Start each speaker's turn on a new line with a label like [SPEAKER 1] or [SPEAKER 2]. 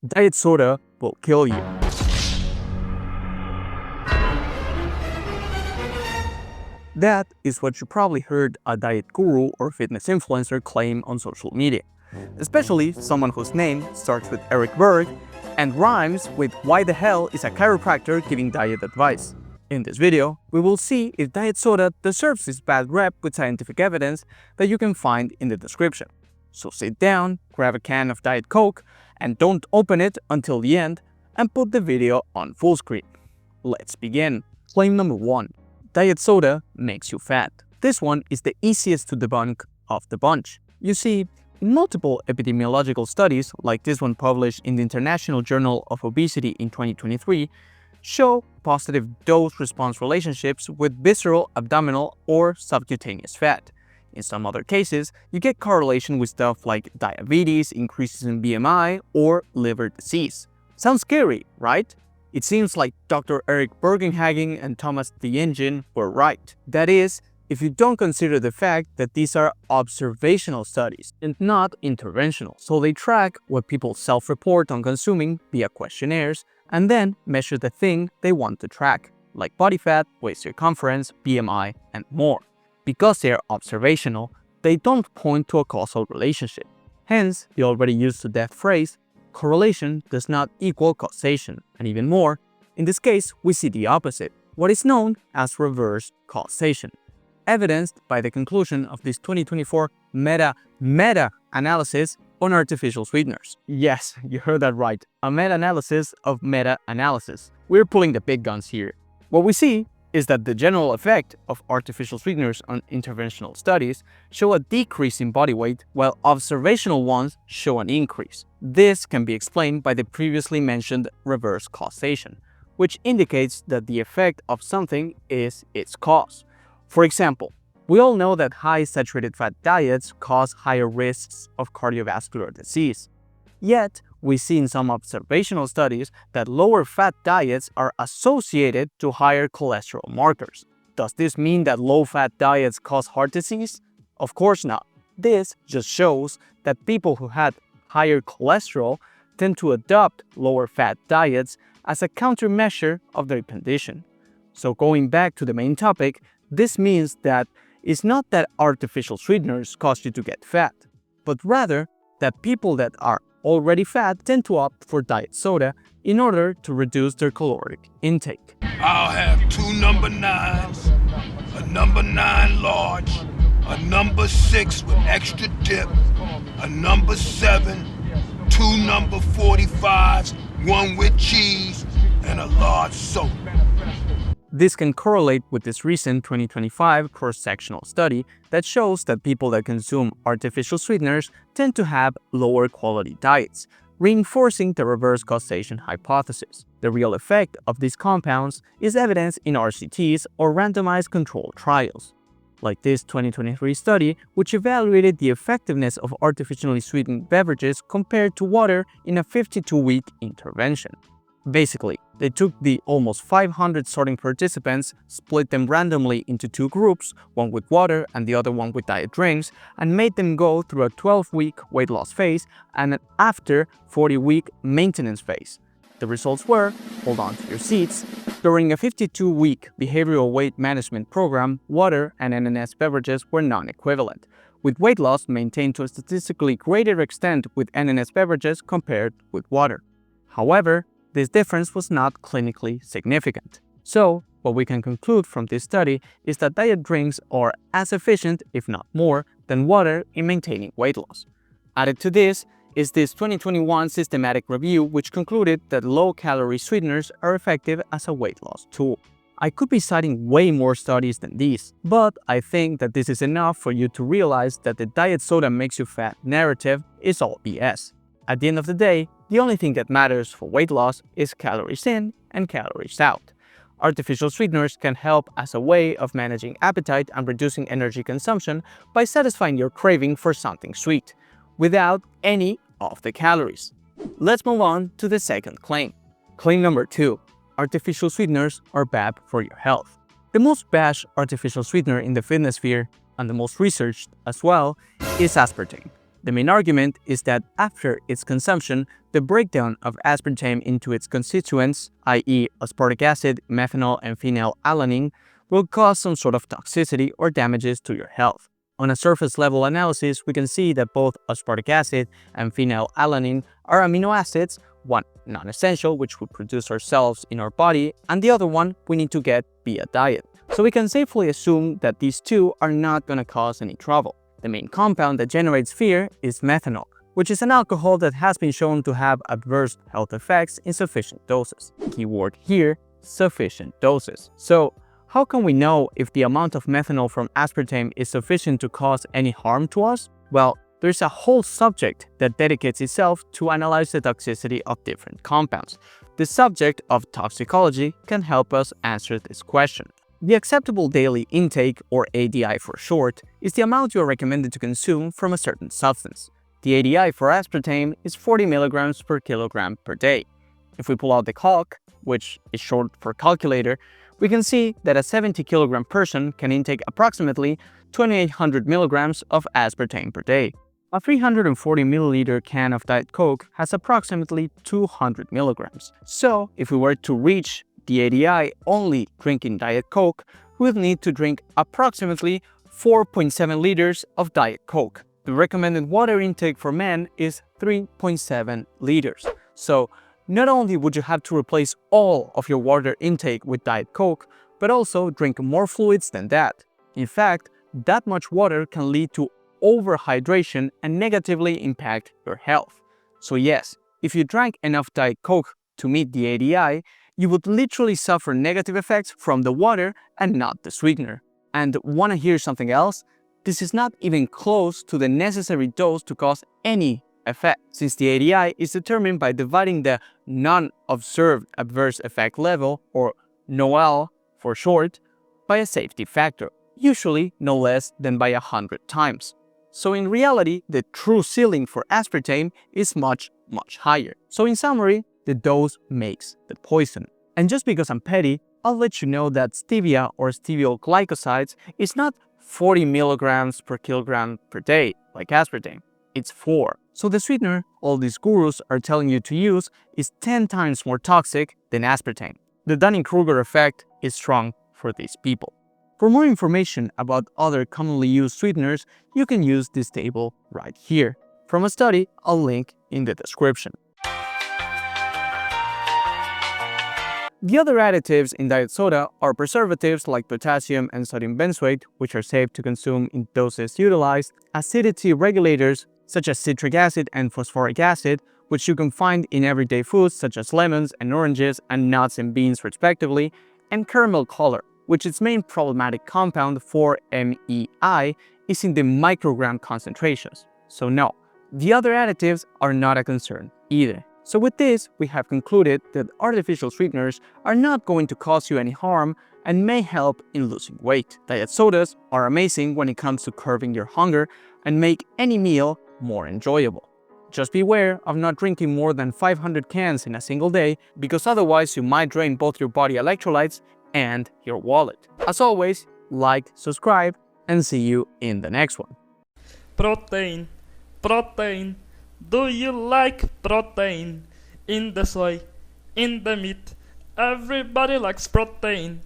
[SPEAKER 1] Diet soda will kill you. That is what you probably heard a diet guru or fitness influencer claim on social media, especially someone whose name starts with Eric Berg and rhymes with why the hell is a chiropractor giving diet advice. In this video, we will see if diet soda deserves this bad rep with scientific evidence that you can find in the description. So sit down, grab a can of Diet Coke, and don't open it until the end, and put the video on full screen. Let's begin. Claim number 1. Diet soda makes you fat. This one is the easiest to debunk of the bunch. You see, in multiple epidemiological studies, like this one published in the International Journal of Obesity in 2023, show positive dose-response relationships with visceral, abdominal, or subcutaneous fat. In some other cases, you get correlation with stuff like diabetes, increases in BMI, or liver disease. Sounds scary, right? It seems like Dr. Eric Bergenhagen and Thomas the Engine were right. That is, if you don't consider the fact that these are observational studies and not interventional. So they track what people self-report on consuming via questionnaires and then measure the thing they want to track, like body fat, waist circumference, BMI, and more. Because they are observational, they don't point to a causal relationship. Hence, the already used to death phrase, correlation does not equal causation, and even more, in this case, we see the opposite, what is known as reverse causation, evidenced by the conclusion of this 2024 meta-analysis on artificial sweeteners. Yes, you heard that right, a meta-analysis of meta-analysis. We're pulling the big guns here. What we see is that the general effect of artificial sweeteners on interventional studies show a decrease in body weight, while observational ones show an increase. This can be explained by the previously mentioned reverse causation, which indicates that the effect of something is its cause. For example, we all know that high saturated fat diets cause higher risks of cardiovascular disease. Yet, we see in some observational studies that lower fat diets are associated to higher cholesterol markers. Does this mean that low-fat diets cause heart disease? Of course not. This just shows that people who had higher cholesterol tend to adopt lower-fat diets as a countermeasure of their condition. So going back to the main topic, this means that it's not that artificial sweeteners cause you to get fat, but rather that people that are already fat tend to opt for diet soda in order to reduce their caloric intake.
[SPEAKER 2] I'll have 2 number 9s, a number 9 large, a number 6 with extra dip, a number 7, 2 number 45s, 1 with cheese, and a large soda.
[SPEAKER 1] This can correlate with this recent 2025 cross-sectional study that shows that people that consume artificial sweeteners tend to have lower quality diets, reinforcing the reverse causation hypothesis. The real effect of these compounds is evidenced in RCTs or randomized controlled trials, like this 2023 study, which evaluated the effectiveness of artificially sweetened beverages compared to water in a 52-week intervention. Basically, they took the almost 500 sorting participants, split them randomly into 2 groups, one with water and the other one with diet drinks, and made them go through a 12-week weight loss phase and an after 40-week maintenance phase. The results were, hold on to your seats, during a 52-week behavioral weight management program, water and NNS beverages were non-equivalent, with weight loss maintained to a statistically greater extent with NNS beverages compared with water. However, this difference was not clinically significant. So, what we can conclude from this study is that diet drinks are as efficient, if not more, than water in maintaining weight loss. Added to this is this 2021 systematic review which concluded that low-calorie sweeteners are effective as a weight loss tool. I could be citing way more studies than these, but I think that this is enough for you to realize that the diet soda makes you fat narrative is all BS. At the end of the day, the only thing that matters for weight loss is calories in and calories out. Artificial sweeteners can help as a way of managing appetite and reducing energy consumption by satisfying your craving for something sweet, without any of the calories. Let's move on to the second claim. Claim number 2. Artificial sweeteners are bad for your health. The most bashed artificial sweetener in the fitness sphere, and the most researched as well, is aspartame. The main argument is that after its consumption, the breakdown of aspartame into its constituents, i.e. aspartic acid, methanol, and phenylalanine, will cause some sort of toxicity or damages to your health. On a surface level analysis, we can see that both aspartic acid and phenylalanine are amino acids, one non-essential, which we produce ourselves in our body, and the other one we need to get via diet. So we can safely assume that these two are not going to cause any trouble. The main compound that generates fear is methanol, which is an alcohol that has been shown to have adverse health effects in sufficient doses. Keyword here, sufficient doses. So, how can we know if the amount of methanol from aspartame is sufficient to cause any harm to us? Well, there's a whole subject that dedicates itself to analyze the toxicity of different compounds. The subject of toxicology can help us answer this question. The acceptable daily intake, or ADI for short, is the amount you are recommended to consume from a certain substance. The ADI for aspartame is 40 milligrams per kilogram per day. If we pull out the calc, which is short for calculator, we can see that a 70 kilogram person can intake approximately 2800 milligrams of aspartame per day. A 340 milliliter can of Diet Coke has approximately 200 milligrams. So, if we were to reach the ADI only drinking Diet Coke, we would need to drink approximately 4.7 liters of Diet Coke. The recommended water intake for men is 3.7 liters. So, not only would you have to replace all of your water intake with Diet Coke, but also drink more fluids than that. In fact, that much water can lead to overhydration and negatively impact your health. So yes, if you drank enough Diet Coke to meet the ADI, you would literally suffer negative effects from the water and not the sweetener. And want to hear something else? This is not even close to the necessary dose to cause any effect, since the ADI is determined by dividing the non-observed adverse effect level, or NOAEL for short, by a safety factor, usually no less than by 100 times. So in reality, the true ceiling for aspartame is much higher. So in summary, the dose makes the poison. And just because I'm petty, I'll let you know that stevia or steviol glycosides is not 40 milligrams per kilogram per day like aspartame. It's 4. So the sweetener all these gurus are telling you to use is 10 times more toxic than aspartame. The Dunning-Kruger effect is strong for these people. For more information about other commonly used sweeteners, you can use this table right here from a study I'll link in the description. The other additives in diet soda are preservatives like potassium and sodium benzoate, which are safe to consume in doses utilized, acidity regulators such as citric acid and phosphoric acid, which you can find in everyday foods such as lemons and oranges and nuts and beans respectively, and caramel color, which its main problematic compound, 4-MEI, is in the microgram concentrations. So no, the other additives are not a concern either. So with this, we have concluded that artificial sweeteners are not going to cause you any harm and may help in losing weight. Diet sodas are amazing when it comes to curbing your hunger and make any meal more enjoyable. Just beware of not drinking more than 500 cans in a single day, because otherwise you might drain both your body electrolytes and your wallet. As always, like, subscribe, and see you in the next one.
[SPEAKER 3] Protein, protein. Do you like protein? In the soy, in the meat, everybody likes protein.